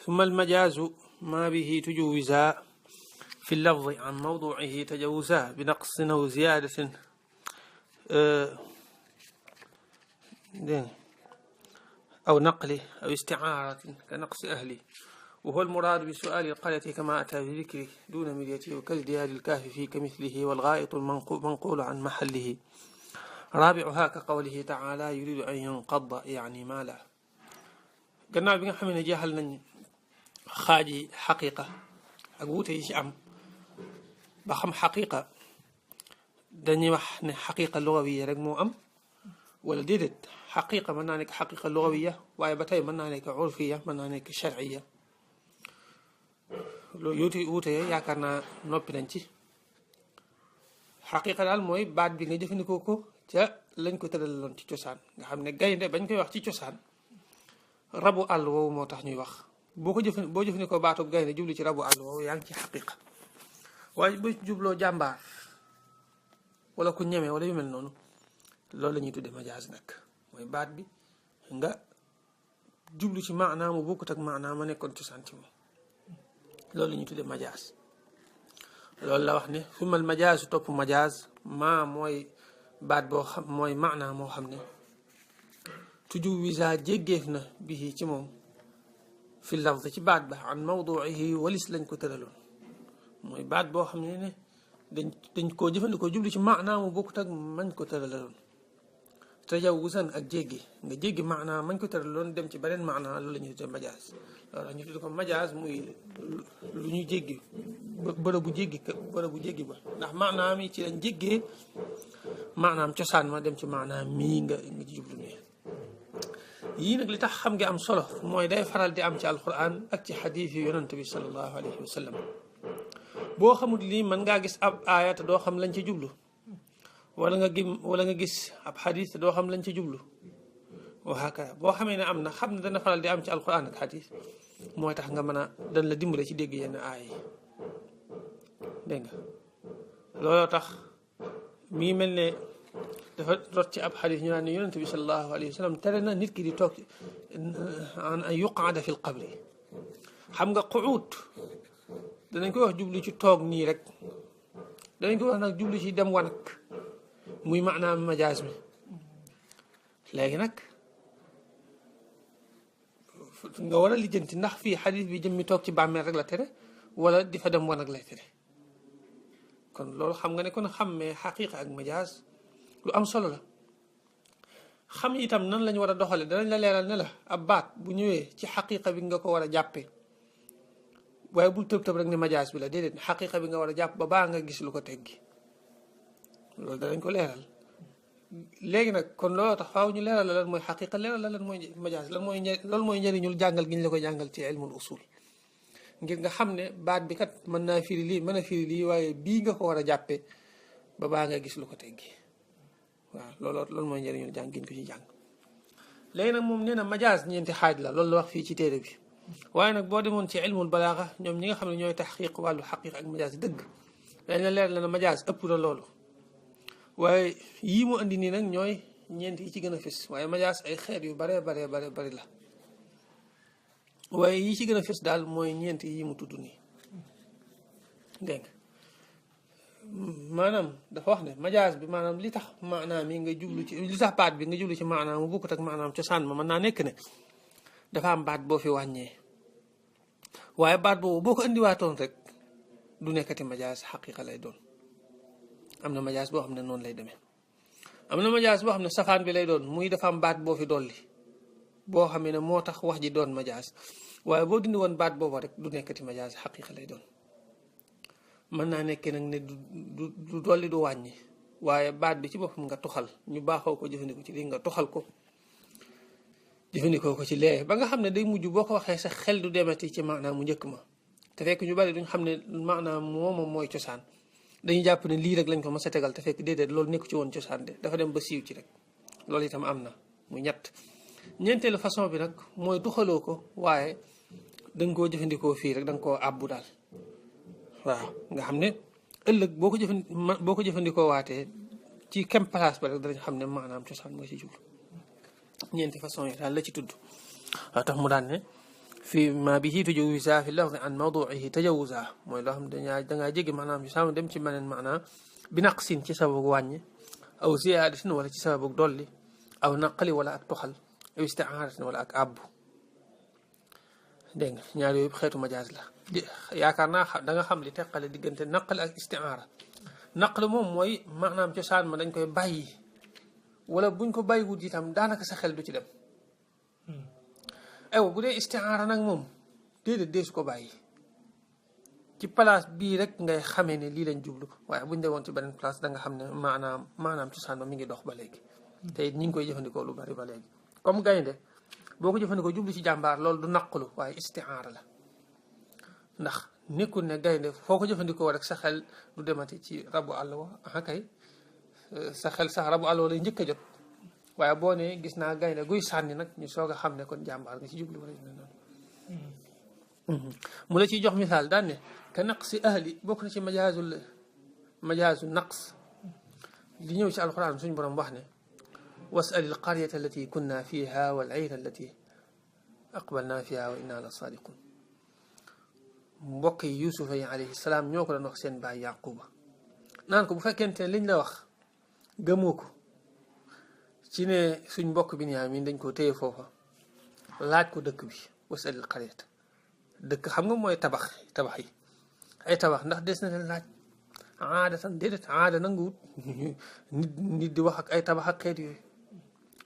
ثم المجاز ما به تجوزا في اللفظ عن موضوعه تجوزا بنقص أو زيادة أو نقله أو استعارة كنقص أهله، وهو المراد بسؤال القرية كما أتى بذكره دون مليته وكالديار الكهف في كمثله والغائط المنقول عن محله. رابعها كقوله تعالى يريد أن ينقض يعني مالا. gannaaw bi nga xam ne jeexal nañ xaaji xaqiqa ak wuute yi ci am ba xam xaqiqa dañuy wax ne xaqiqa lugawiya rek moo am wala déedéet xaqiqa mën naa nekk xaqiqa lugawiya waaye ba tey mën naa nekk urfiya mën naa nekk sharciya. loolu yuuti wuute yooyu yaakaar naa noppi nañ ci. xaqiqa daal mooy baat bi nga jëfandikoo ko ca lañ ko tëralaloon ci cosaan nga xam ne gaynde bañ koy wax ci cosaan rabu àll woowu moo tax ñuy wax boo jëfandikoo baatub gaynde jublu ci rabu àll woowu yaa ngi ci xaqiqa. waaye boo jubloo jàmbaar wala ku ñeme wala yu mel noonu loolu la ñuy tudde majaaz nag mooy baat bi nga jublu ci maanaa mu bokkut ak maanaa ma nekkoon cosaan ci moom loolu la ñuy tudde majaaz. loolu la wax ne sumal majaazu topp majaaz maa mooy baat boo xam mooy maanaa moo xam ne tuju wisa jéggeef na bii ci moom fi lafz ci baat ba an mawduihi walis lañ ko tëraloon mooy baat boo xam ne dañ koo jëfandikoo jublu ci maanaa mu bokkut ak mañ ko tëraloon tajawusan ak jéggi nga jéggi maanaa mañ ko tëraloon dem ci beneen maanaa loolu la ñuy tuddee majaaz. loolu ñu tuddee ko majaaz muy lu ñu jéggi bërëbu jéggi ba ndax maanaam yi ci lañ jéggee maanaam cosaan ma dem ci maanaam mii nga ci jublu nii. yii nag li tax xam nga am solo mooy day faral di am ci alquran ak ci xadiis yu yonent bi sallallahu alayhi wa sallam. boo xamul lii mën ngaa gis ab aaya te doo xam lañ ci jublu wala nga gis ab xadiis te doo xam lañ ci jublu waxaaka boo xamee ne am na xam ne dana faral di am ci alquran ak xadiis mooy tax nga mën a dañ la dimbale ci dégg yenn aaya yi dégg nga. looloo tax mi mel ne dafa rot ci ab xadis ñu naan ne yonent bi sallallahu alayhi wa sallam tere na nit ki di toog an yuqaada fi l qabri. xam nga quud danañ koy wax jublu ci toog nii rek danañ koy wax nag jublu ci dem wanag muy maanaam majaaz mi. léegi nag nga war a lijjanti ndax fii xadis bi jëm mi toog ci bàmmeel rek la tere wala di fa dem wanag lay tere. kon loolu xam nga ne kon xammee xaqiqa ak majaaz lu am solo la. xam itam nan lañ war a doxale danañ la leeral ne la ab baat bu ñëwee ci xaqiqa bi nga ko war a jàppee waaye bul tëb tëb rek ne majaaz bi la déedéet xaqiqa bi nga war a jàpp ba baa nga gis lu ko teggi loolu danañ ko leeral. léegi nag kon looloo tax faaw ñu leeral la lan mooy xaqiqa leeral la lan mooy majaaz loolu mooy njëriñul jàngal gi ñu la ko jàngal ci ilmul usul ngir nga xam ne baat bi kat mën naa firi lii mën a firi lii waaye bii nga ko war a jàppee ba baa nga gis lu ko teggi waaw loolu mooy njëriñul jàng gi ñu ko ci jàng. léegi nag moom nee na majaaz ñeenti xaaj la loolu la wax fii ci téere bi waaye nag boo demoon ci ilmul balaaxa ñoom ñi nga xam ne ñooy taxqiq wàllu xaqiqa ak majaaz dëgg dañ la leer la na majaaz ëpp na loolu waaye yii mu andi nii nag ñooy ñeent yi ci gën a fës waaye majaaz ay xeet yu bari la waaye yi ci gën a fës daal mooy ñeent yi mu tudd nii dégg nga. maanaam dafa wax ne majaaz bi maanaam li tax maanaam yi nga jublu ci li tax baat bi nga jublu ci maanaam mu bokkut ak maanaam cosaan ma mën naa nekk ne dafa am baat boo fi wàññee waaye baat boobu boo ko indiwaatoon rek du nekkati majaaz xaqiqa lay doon. am na majaaz boo xam ne noonu lay demee am na majaaz boo xam ne safaan bi lay doon muy dafa am baat boo fi dolli boo xam ne moo tax wax ji doon majaaz waaye boo dindi woon baat boobu rek du nekkati majaaz xaqiqa lay doon. mën naa nekkee nag ne du dolli du wàññi waaye baat bi ci boppam nga tuxal ñu baaxoo ko jëfandikoo ci lii nga tuxal ko jëfandikoo ko ci lee ba nga xam ne day mujj boo ko waxee sa xel du demati ci maanaam mu njëkk ma te fekk ñu bari duñ xam ne maanaam moom mooy cosaan dañuy jàpp ne lii rek lañ ko mës a tegal te fekk déedéet loolu nekku ci woon cosaan de dafa dem ba siiw ci rek loolu itam am na mu ñett. ñeenteelu façon bi nag mooy tuxaloo ko waaye danga koo jëfandikoo fii rek danga koo àbbu daal waaw nga xam ne ëllëg boo ko jëfandikoo waatee ci kem place ba rek danañ xam ne maanaam cosaan nga ci jublu. ñeenti façon yi daal la ci tudd waaw tax mu daan ne fi ma bihi tujawisa fi lafdi an mawduihi tajawusa mooy loo xam ne dangaa jéggi maanaam ci sama dem ci beneen maanaam bi naqsin ci sababu wàññi aw ziyaadatin wala ci sababu dolli aw naqali wala ak toxal aw istiaaratin wala ak àbbu dégg nga ñaar yooyu xeetu majaas la yaakaar naa da nga xam li teqale diggante naqal ak istiaara naqal moom mooy maanaam cosaan ma dañ koy bàyyi wala buñ ko bàyyiwut itam daanaka sa xel du ci dem aywa bu dee istiaara nag moom déedéet deesu ko bàyyi ci place bii rek ngay xamee ne lii lañ jublu waaye buñ demoon ci beneen place da nga xam ne maanaam cosaan ma mi ngi dox ba léegi te it ñi ngi koy jëfandikoo lu bari ba léegi comme gaynde boo ko jëfandikoo jublu ci jàmbaar loolu du naqalu waaye istiaara la ndax nekkul ne gaynde foo ko jëfandikoo rek sa xel du demati ci rabu àll wa ah kay sa xel sax rabu àll wa lay njëkk a jot waaye boo ne gis naa gaynde guy sànni nag ñu soog a xam ne kon jàmbaar nga ci jublu wala noonu mu la ciy jox misaal daan ne ka naqsi ahli bokk na ci majaazu naqs li ñëw ci alquran suñ borom wax ne was'al al qaryata allati kunna fiha wal ayra allati aqbalna fiha wa inna la sadiqun mbokk yi yusufa yi alayhi salaam ñoo ko doon wax seen baay yaquba naan ko bu fekkente ne liñ la wax gëmoo ko ci ne suñ mbokk Binyaamin dañ ko téye foofa laaj ko dëkk bi was'al al qaryata dëkk xam nga mooy tabax yi ay tabax ndax des na leen laaj aada tan déedéet aada nanguwut nit di wax ak ay tabax ak xeet yooyu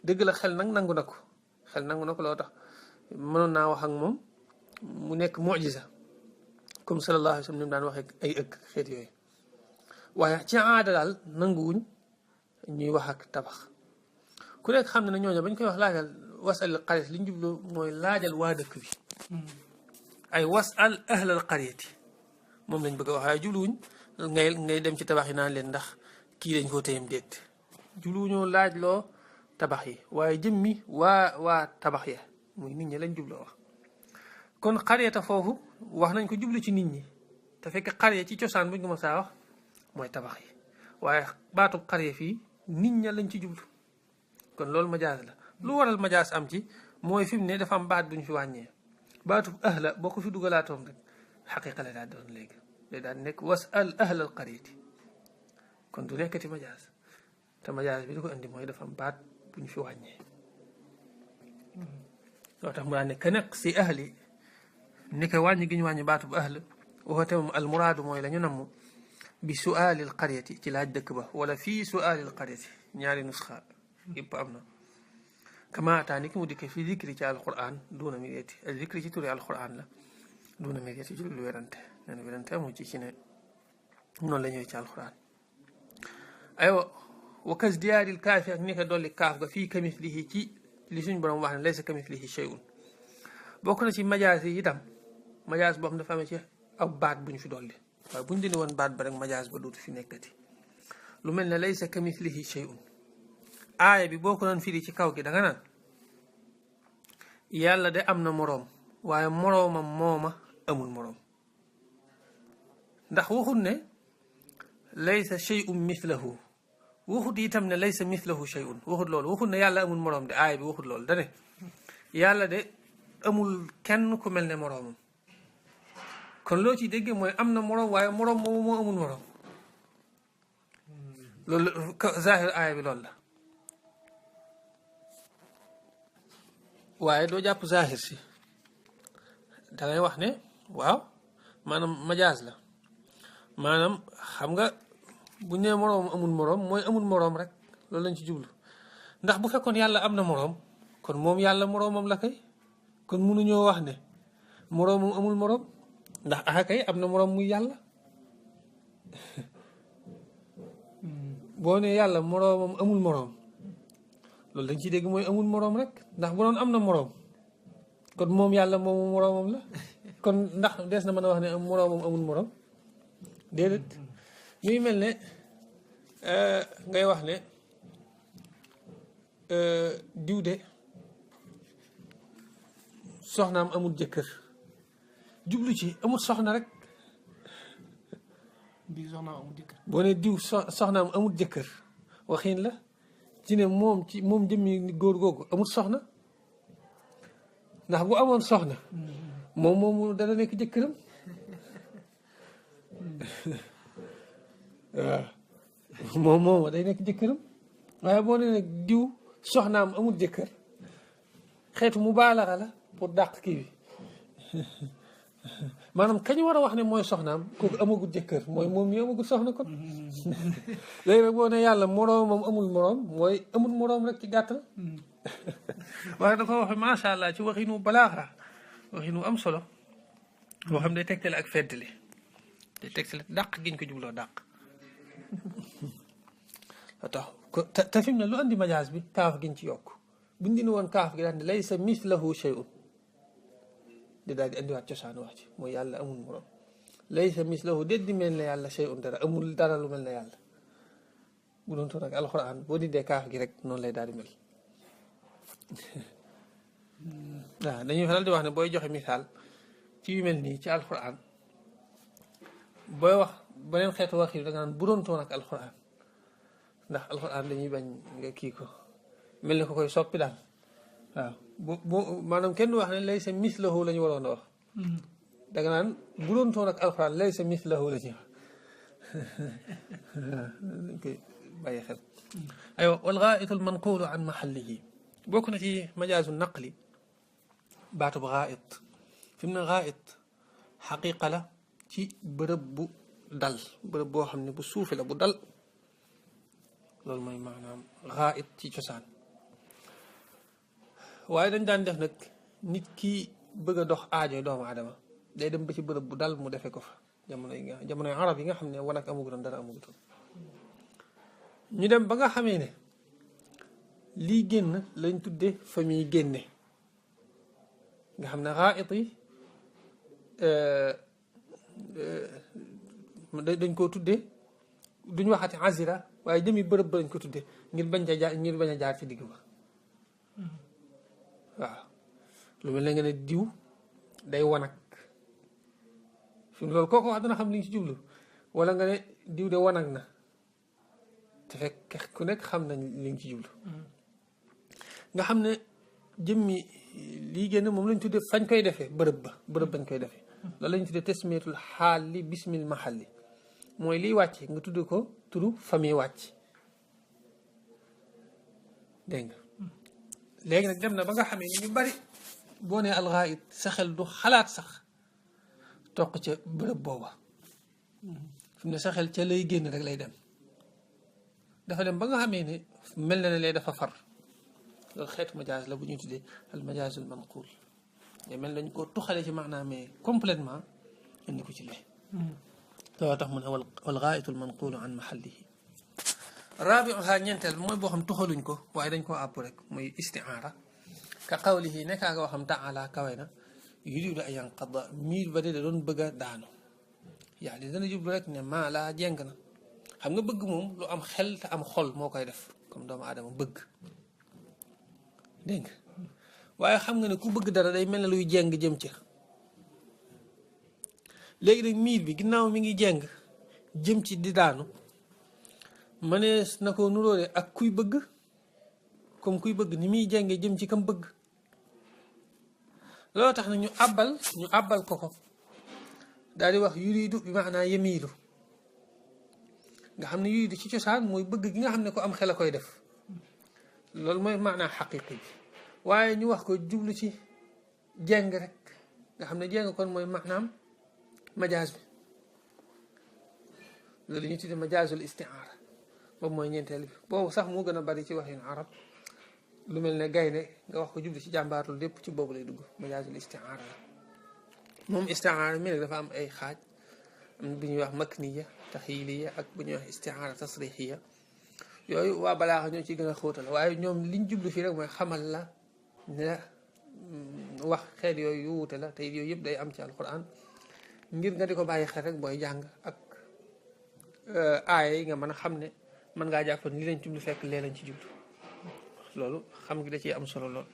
dëgg la xel nag nangu na ko loo tax mënoon naa wax ak moom mu nekk mujiza comme sallallahu alayhi wa sallam ni mu daan waxee ay ëkk xeet yooyu waaye ci aada daal nanguwuñ ñuy wax ak tabax ku nekk xam ne na ñooñu bañ koy wax laajal wasal qaryat li ñu jublu mooy laajal waa dëkk bi ay wasal ahlal qaryati moom lañ bëgg a wax waaye jubluwuñ ngay dem ci tabax yi naan leen ndax kii dañ koo téyem déet jubluwuñoo laaj loo tabax yi waaye jëmmi waa tabax ya muy nit ñi lañ jubloo wax kon qaryata foofu wax nañ ko jublu ci nit ñi te fekk qarya ci cosaan buñ ko mos a wax mooy tabax yi waaye baatub qarya fii nit ña lañ ci jublu kon loolu majaas la lu waral majaas am ci mooy fi mu ne dafa am baat buñ fi wàññee baatub ahla boo ko fi dugalaatoon rek xaqiqa la daa doon léegi day daan nekk wasal ahlal qaryati kon du nekkati majaas te majaas bi li ko indi mooy dafa am baat buñ fi wàññee loo tax mu daan ne ka nekk si ahli ni ko wàññi gi ñu wàññi baatub ahl waxate moom almuraadu mooy la ñu namm bi suaalil qaryati ci laaj dëkk ba wala fii suaalil qaryati ñaari nusxa yëpp am na kama ataani ki mu dikke fi zikri ci alquran duuna miriyati al zikri ci turi alquran la duuna miriyati ci lu werante nee na werante amu ci ne noonu la ñëwee ci alquran aywa wa kas diyaaril kaafi ak ni ko dolli kaaf ga fii kamislihi ci li suñ borom wax ne laysa kamislihi shay'un bokk na ci majaas yi itam majaas boo xam dafa amee ci ab baat bu ñu fi dolli waaye bu ñu dindi woon baat ba rek majaas ba dootu fi nekkati lu mel ne laysa kamislihi shay'un aaya bi boo ko doon firi ci kaw gi da nga naan yàlla de am na moroom waaye moroomam mooma amul moroom ndax waxut ne laysa shay'un mithlahu waxut itam ne laysa mithlahu shay'un waxut loolu waxut ne yàlla amul moroom de aaya bi waxut loolu da ne yàlla de amul kenn ku mel ne moroomam kon loo ci déggee mooy am na moroom waaye moroom moomu moo amul moroom loolu zahir aaya bi loolu la waaye doo jàpp zahir si dangay wax ne waaw maanaam majaas la maanaam xam nga bu ñu nee moroom amul moroom mooy amul moroom rek loolu lañ ci jublu ndax bu fekkoon yàlla am na moroom kon moom yàlla moroomam la kay kon mënuñoo wax ne moroomam amul moroom ndax ah kay am na moroom muy yàlla boo ne yàlla moroomam amul moroom loolu dañ ciy dégg mooy amul moroom rek ndax bu doon am na moroom kon moom yàlla moomu moroomam la kon ndax des na mën a wax ne moroomam amul moroom déedéet muy mel ne ngay wax ne diw de soxnaam amul jëkkër jublu ci amul soxna rek diw soxnaam amul jëkkër boo ne diw soxnaam amul jëkkër waxiin la ci ne moom jëmmi góor googu amul soxna ndax bu amoon soxna moom moomu dana nekk jëkkëram waaw moom moomu day nekk jëkkëram waaye boo nee nag diw soxnaam amul jëkkër xeetu mu baalaxa la pour dàq kii bi maanaam kañu war a wax ne mooy soxnaam kooku amagul jëkkër mooy moom mi amagul soxna kon léegi nag boo ne yàlla moroomam amul moroom mooy amul moroom rek ci gàttal waaye dafa wax macha allah ci waxinu balaaxa waxinu am solo boo xam ne tegtale ak feddali te tegtale dàq giñ ko jubloo dàq tax te fi mu ne lu andi majaas bi kaaf giñ ci yokk buñ dindi woon kaaf gi daal ne laysa mislahu shay'un di daal di andiwaat cosaan wax ci mooy yàlla amul morom laysa mislahu déet di mel ne yàlla shay'un dara amul dara lu mel ne yàlla bu doon toog ak alxuraan boo dindee kaaf gi rek noonu lay daal di mel waaw dañuy faral di wax ne booy joxe misaal ci yu mel nii ci alxuraan booy wax beneen xeetu wax yi da nga naan bu doon toog ak alxuraan ndax alxuraan dañuy bañ nga kii ko mel ni ko koy soppi daal waaw bu maanaam kenn du wax ne laysa mislahu la ñu waroon a wax danga naan bu doon toon ak alxuraan laysa mislahu la ñuy wax dañ koy bàyyi xel aywa wal gaa'itu al manqulu an mahallihi bokk na ci majaazu naqli baatub gaa'it fi mu ne gaa'it xaqiqa la ci bërëb bu dal bërëb boo xam ne bu suufe la bu dal loolu mooy maanaam gaa'it ci cosaan waaye dañ daan def nag nit ki bëgg a dox aajo doomu aadama day dem ba ci bërëb bu dal mu defee ko fa jamonoy arab yi nga xam ne wanag amugutoon dara amugutoon ñu dem ba nga xamee ne lii génn lañ tudde fa muy génne nga xam ne gaa'it yi dañ koo tudde duñ waxati azira waaye jëmi bërëb ba lañ ko tudde ngir bañ a jaar ci digg ba waaw lu mel ne nga ne diw day wanag fi mu loolu kooku wax dana xam li nga ci jublu wala nga ne diw de wanag na te fekk ku nekk xam nañ li nga ci jublu nga xam ne jëmmi lii génn moom lañ tuddee fañ koy defee bërëb bañ koy defee loolu lañ tuddee tasmiyatul xaal li bismil mahalli mooy liy wàcc nga tudd ko turu famille wàcc dégg nga léegi nag dem na ba nga xamee ni ñu bari boo nee alxaayit sa xel du xalaat sax toq ca bërëb booba fi mu ne sa xel ca lay génn rek lay dem dafa dem ba nga xamee ne mel na ne lay dafa far loolu xeetu majaas la bu ñuy tuddee al majaasul manquul mais mel nañ ko tuxale ci maanaam mais complètement indi ko ci lee loolu tax mu ne wal gaayitul manquulu an mahallihi raabiuha ñeenteel mooy boo xam tuxaluñ ko waaye dañ koo àpp rek muy istiaara ka qawlihi nekkaa nga waxam taala kawe na yuridu an yanqada miir ba de doon bëgg a daanu yaa di dana jublu rek ne maa laa jeng na xam nga bëgg moom lu am xel te am xol moo koy def comme doomu aadama bëgg dégg nga waaye xam nga ne ku bëgg dara day mel ne luy jeng jëm ci léegi nag miir bi ginnaaw mi ngi jeng jëm ci di daanu mënees na ko nuróole ak kuy bëgg comme kuy bëgg ni muy jenge jëm ci kam bëgg loolu tax na ñu àbbal ko daal di wax yuridu bi maanaa yemiilu nga xam ne yuridu ci cosaan mooy bëgg gi nga xam ne ko am xel a koy def loolu mooy maanaa xaqiqi bi waaye ñu wax ko jublu ci jeng rek nga xam ne jeng kon mooy maanaam majaas bi loolu ñu tuddee majaasul istiaara boobu mooy ñeenteel bi boobu sax moo gën a bari ci waxin arab lu mel ne gaynde nga wax ko jublu ci jàmbaar loolu lépp ci boobu lay dugg majaasul istiaara la moom istiaara mi nag dafa am ay xaaj am bu ñuy wax makniya taxiiliya ak bu ñuy wax istiaara tasrixiya yooyu waa balaaxa ñoo ci gën a xóotal waaye ñoom liñ jublu fii rek mooy xamal la ne wax xeet yooyu yu wuute la te yooyu yëpp day am ci alquran ngir nga di ko bàyyi xel rek booy jàng ak aaya yi nga mën a xam ne mën ngaa jàpp ni lañ jublu fekk lee lañ ci jublu loolu xam ngi da ciy am solo lool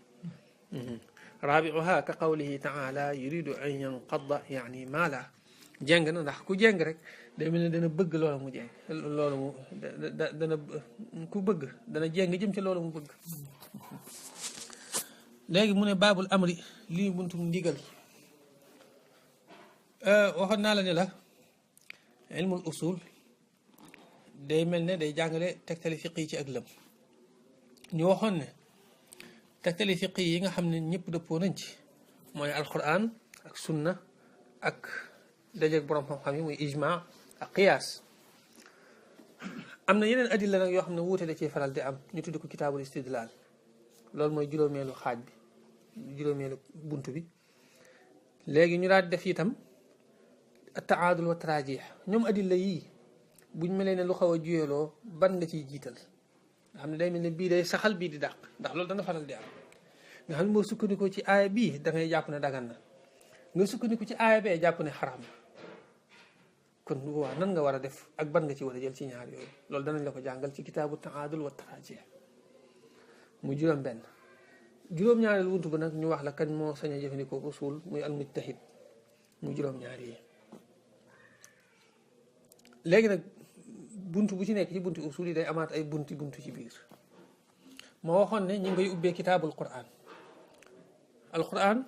raabiuha ka qawlihi taala yuridu an yanqadda yaani maala jeng na ndax ku jeng rek day mel ne dana bëgg loola mu jeng loolu mu dana ku bëgg dana jeng jëm ci loolu mu bëgg léegi mu ne baabul amri lii buntum ndigal waxoon naa la ne la ilmul usul day mel ne day jàngale tegtali fiq yi ci ak lëm ñu waxoon ne tegtali fiq yi nga xam ne ñëpp dëppoo nañ ci mooy alquran ak sunna ak dajeeg borom xam-xam yi muy ijma ak qiyaas. am na yeneen adilla nag yoo xam ne wuute da ciy faral di am ñu tudd ko kitaabul istidlaal loolu mooy juróomeelu xaaj bi juróomeelu bunt bi. léegi ñu daal def itam taadul wa tarajih ñoom adilla yii buñ melee ne lu xaw a juyeloo ban nga ciy jiital nga xam ne day mel ne bii day saxal bii di dàq ndax loolu dana faral di am nga xam ne moo sukkandiku ci aaya bii da ngay jàpp ne dagan na nga sukkandiku ci aaya bee jàpp ne xaraam na kon waa nan nga war a def ak ban nga ci war a jël ci ñaar yooyu loolu danañ la ko jàngal ci kitaabu taadul wa tarajih mu juróom benn juróom-ñaareel wuntu ba nag ñu wax la kañ moo sañ a jëfandikoo usul muy almujtahid mu juróom-ñaar yi. léegi nag bunt bu ci nekk ci bunti usul yi day amaat ay bunti ci biir moo waxoon ne ñu ngay ubbee kitaabul quran. alquran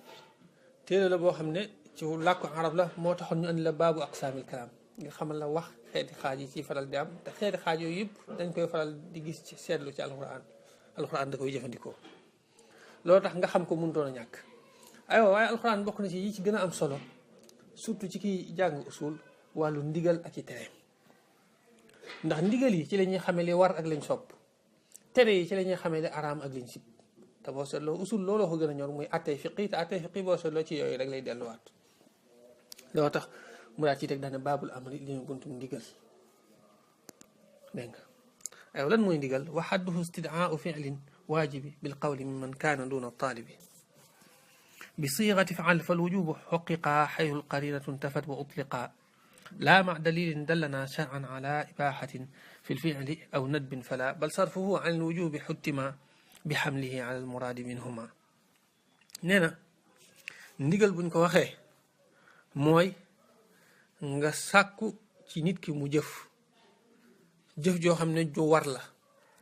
téere la boo xam ne ci làkku arab la moo taxoon ñu andi la baabu aqsaamil kalaam nga xamal la wax xeeti xaaj yi ci faral di am te xeeti xaaj yooyu yëpp dañ koy faral di gis ci seetlu ci alquran da koy jëfandikoo. loolu tax nga xam ko mënutoon a ñàkk aywa waaye alxuraan bokk na ci yi ci gën a am solo surtout ci kiy jàng usul wàllu ndigal ak i tere ndax ndigal yi ci la ñuy xamee li war ak lañ sopp tere yi ci la ñuy xamee li araam ak liñ sib te boo seetloo usul looloo ko gën a ñor muy attey fiqi te attey fiqi boo seetloo ci yooyu rek lay delluwaat. loolu tax mu daal ci teg daane baabul amri li ñu buntum ndigal dégg nga aywa lan mooy ndigal wa hadduhu istidaau fi'lin waajibi bilqawli mimman kaana duna taalibi bi siigati faal falwujubu xuqiqa xaytu alqarinatu intafat wa utliqa laa ma dalilin dallana shar'an ala ibaxatin fi lficli aw nadbin fala bal sarfuhu an alwujubi xuttima bi xamlihi ala almuraadi minhuma. nee na ndigal buñ ko waxee mooy nga sàkku ci nit ki mu jëf joo xam ne ju war la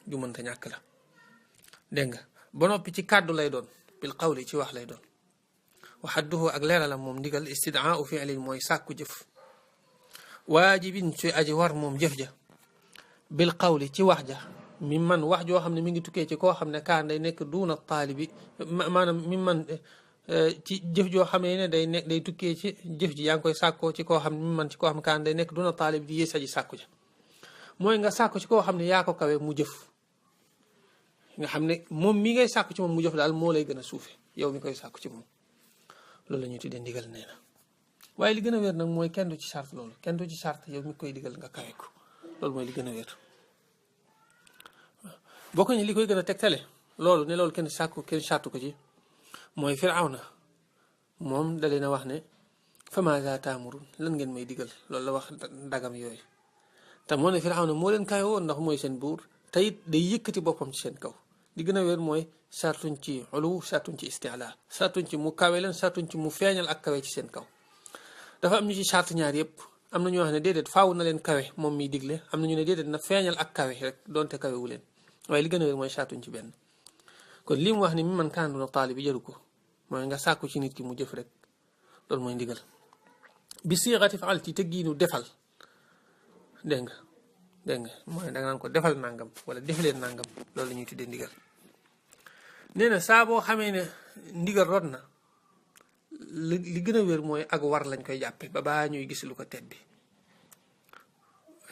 ju mënta ñàkk la dégg nga ba noppi ci kàddu lay doon bil qawli ci wax lay doon waxadduhu ak leeralam moom ndigal istidaau fi'lin mooy sàkku jëf waajibin ci aji war moom jëf ja bil qawli ci wax ja mi man wax joo xam ne mi ngi tukkee ci koo xam ne kaan day nekk duuna taalibi maanaam mi man ci jëf joo xam ne day tukkee ci jëf ji yaa ngi koy sàkkoo ci koo xam ne mi man ci koo xam ne kaan day nekk duuna taalibi di yées aji sàkku ja mooy nga sàkku ci koo xam ne yaa ko kawe mu jëf nga xam ne moom mi ngay sàkku ci moom mu jëf daal moo lay gën a suufe yow mi koy sàkku ci moom loolu la ñuy tuddee ndigal nee na waaye li gën a wér nag mooy kenn du ci charte loolu kenn du ci charte yow mi koy digal nga kawe ko loolu mooy li gën a wér bokk ni li koy gën a tegtale loolu ne loolu kenn sàkku kenn charte ko ci mooy Firawna moom da leen a wax ne fa maaza taamurun lan ngeen may digal loolu la wax dagam yooyu te moo ne Firawna moo leen kawe woon ndax mooy seen buur te it day yëkkati boppam ci seen kaw li gën a wér mooy sartuñ ci ulu sartuñ ci isti'la sartuñ ci mu kawe leen sartuñ ci mu feeñal ak kawe ci seen kaw dafa am ñu ci charte ñaar yëpp am na ñu wax ne déedéet faaw na leen kawe moom miy digle am na ñu ne déedéet na feeñal ak kawe rek doonte kawe wu leen waaye li gën a wér mooy sartuñ ci benn kon li mu wax ni mi man kaana duuna taalibi jaru ko mooy nga sàkku ci nit ki mu jëf rek loolu mooy ndigal bi siixati faal ci tëggiinu defal dégg nga mooy da nga naan ko defal nangam wala def leen nangam loolu la ñuy tuddee ndigal nee na saa boo xamee ne ndigal rod na li gën a wér mooy ak war lañ koy jàppe ba baa ñuy gis lu ko tedd bi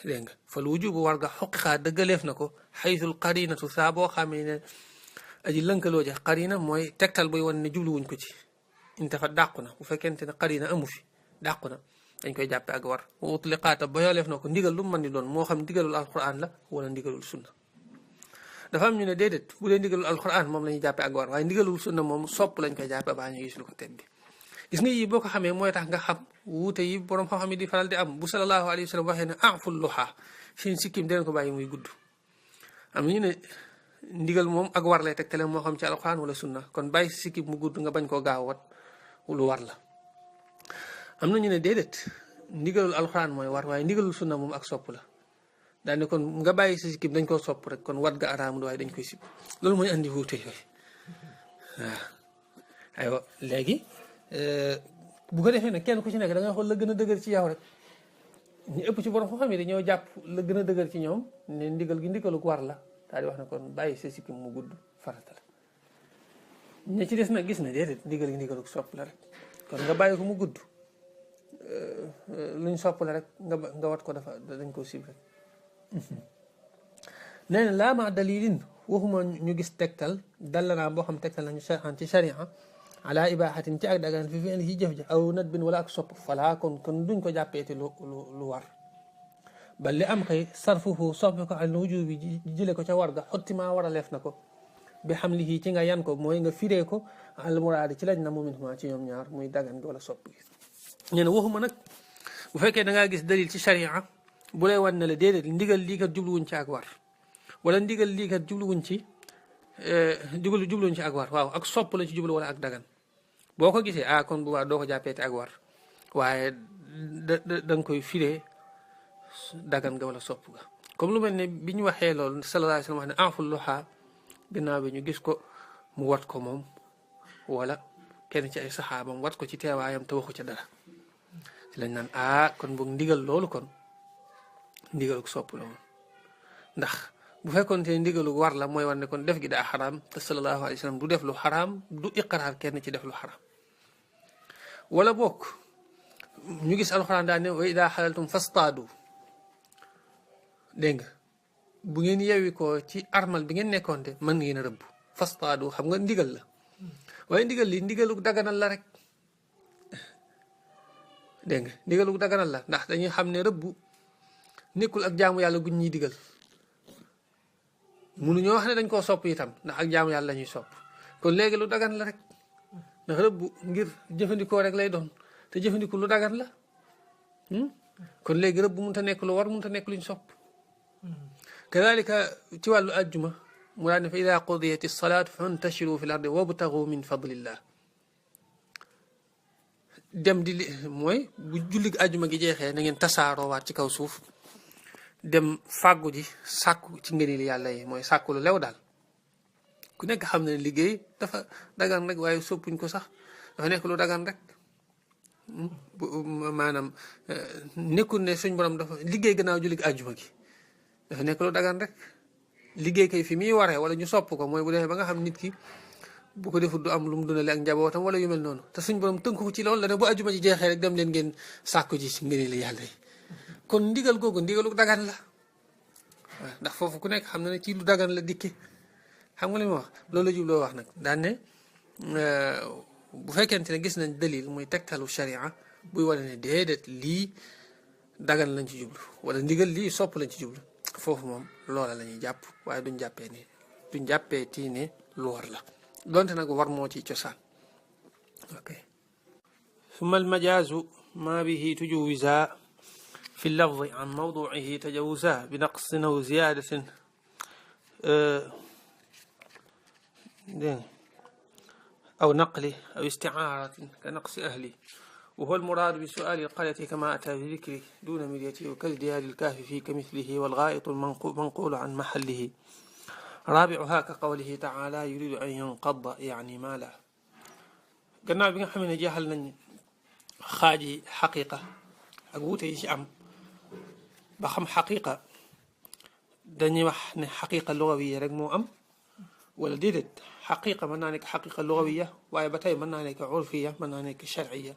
dégg nga fal wujubu war nga xoqiqaa dëggaleef na ko xaytul qarinatu saa boo xamee ne aji lënkaloo ja qarina mooy tegtal buy wan ne jubluwuñ ko ci intafa dàqu na bu fekkente ne qarina amu fi dàqu na dañ koy jàppe ak war wa utliqaata ba yooleef na ko ndigal lu mu mën di doon moo xam ndigalul alquran la wala ndigalul sunna dafa am ñu ne déedéet bu dee ndigalul alquran moom la ñuy jàppe ak war waaye ndigalul sunna moom sopp lañ koy jàppe baa ñu gis lu ko tedd bi gis nga yii boo ko xamee mooy tax nga xam wuute yi borom xam-xam yi di faral di am bu sallallahu alayhi wa sallam waxee ne aful luha seen sikkim deen ko bàyyi muy gudd am ñu ne ndigal moom ak war lay tegtale moo xam ci alquran wala sunna kon bàyyi si sikkim mu gudd nga bañ koo gaaw wat lu war la am na ñu ne déedéet ndigalul alxuraan mooy war waaye ndigalul sunna moom ak sopp la daal ne kon nga bàyyi sa sikkim dañ koo sopp rek kon wat ga araamul waaye dañ koy sib loolu mooy andi wuute yooyu waaw aywa léegi bu ko defee nag kenn ku ci nekk da nga xool la gën a dëgër ci yow rek ñu ëpp ci borom xam-xam yi dañoo jàpp la gën a dëgër ci ñoom ne ndigal gi ndigalu war la daal di wax ne kon bàyyi sa sikkim mu gudd farata la ña ci des nag gis na déedéet ndigal gi ndigalu sopp la rek kon nga bàyyi ko mu gudd luñ sopp la rek nga wat ko dafa dañ ko sib rek nee na laa ma dalilin waxuma ñu gis tegtal dal naa boo xam tegtal nañu ci sharia ala ibahatin ci ak dagan fi fi'li ci jëf ja aw nat bin wala ak sopp falaa kon duñ ko jàppeeti lu war ba li am kay sarfuhu soppi ko al wujubi jële ko ca war ga xottimaa war a leef na ko bi xam li ci nga yan ko mooy nga firee ko al muraadi ci lañ na momintement ci ñoom ñaar muy dagan gi wala sopp gi nee na waxuma nag bu fekkee da ngaa gis dalil ci sharia bu lay wan ne la déedéet ndigal lii kat jubluwuñ ci ak war wala ndigal lii kat jubluwuñ ci ak war waaw ak sopp la ci jublu wala ak dagan boo ko gisee kon bu baax doo ko jàppeeti ak war waaye da nga koy firee dagan nga wala sopp nga comme lu mel ne bi ñu waxee loolu sallallahu alayhi wa sallam wax ne enful luha ginnaaw bi ñu gis ko mu wat ko moom wala kenn ci ay saxaabam wat ko ci teewaayam te waxu ca dara ci lañ naan kon boog ndigal loolu kon ndigal ko sopp la moom ndax bu fekkoon te ndigalu war la mooy war ne kon def gi daa xaraam te sallallahu alayhi wa sallam du def lu xaraam du iqraar kenn ci def lu xaraam wala bokk ñu gis alxuraan daa ne wa idaa xalaltum fastaadu dégg nga bu ngeen yewi ko ci armal bi ngeen nekkoon te mën ngeen a rëbb fastaadu xam nga ndigal la waaye ndigal li ndigalu daganal la rek dégg nga ndigalu daganal la ndax dañuy xam ne rëbb nekkul ak jaamu yàlla guñ ñuy digal mënuñoo wax ne dañ koo sopp itam ndax ak jaamu yàlla la ñuy sopp kon léegi lu dagan la rek ndax rëbb ngir jëfandikoo rek lay doon te jëfandikoo lu dagan la kon léegi rëbb mënut a nekk lu war mënut a nekk luñ sopp kadalika ci wàllu ajjuma mu daan ne fa ida qudiyati salaatu fantashiru fi l ardi wabtagu min fadlillah dem di mooy bu jullig ajjuma gi jeexee na ngeen tasaaroowaat ci kaw suuf dem fàggu ji sàkku ci ngëneel yàlla yi mooy sàkku lu lew daal ku nekk xam ne liggéey dafa dagan rek waaye soppuñ ko sax dafa nekk lu dagan rek maanaam nekkul ne suñ borom dafa liggéey gannaaw jullig ajjuma gi dafa nekk lu dagan rek liggéey kay fi muy waree wala ñu sopp ko mooy bu defee ba nga xam nit ki bu ko defut du am lu mu dundale ak njabootam wala yu mel noonu te suñ borom tënk ko ci loolu la ne bu ajjuma ji jeexee rek dem leen ngeen sàkku ji ci ngëneel yàlla yi kon ndigal googu ndigalu dagan la waaw ndax foofu ku nekk xam na ne ci lu dagan la dikki xam nga li ma wax loolu la jubloo wax nag daan ne bu fekkente ne gis nañ dalil muy tegtalu sharia buy wane ne déedéet lii dagan lañ ci jublu wala ndigal lii sopp lañ ci jublu foofu moom loola la ñuy jàpp waaye duñ jàppee tii ne lu war la donte nag war moo ci cosaan ok summa almajaazu ma bihi tujuwiza في اللفظ عن موضوعه تجوزا بنقص أو زيادة أو نقل أو استعارة كنقص أهله وهو المراد بسؤال القرية كما أتى بذكره دون مليته وكالديار الكهف في كمثله والغائط المنقول عن محله رابعها كقوله تعالى يريد أن ينقض يعني ماله قلنا بنا حمنا جاهل خاجي حقيقة أقوتي شعم ba xam xaqiqa dañuy wax ne xaqiqa lugawiya rek moo am wala déedéet xaqiqa mën naa nekk xaqiqa lugawiya waaye ba tey mën naa nekk urfiya mën naa nekk sharciya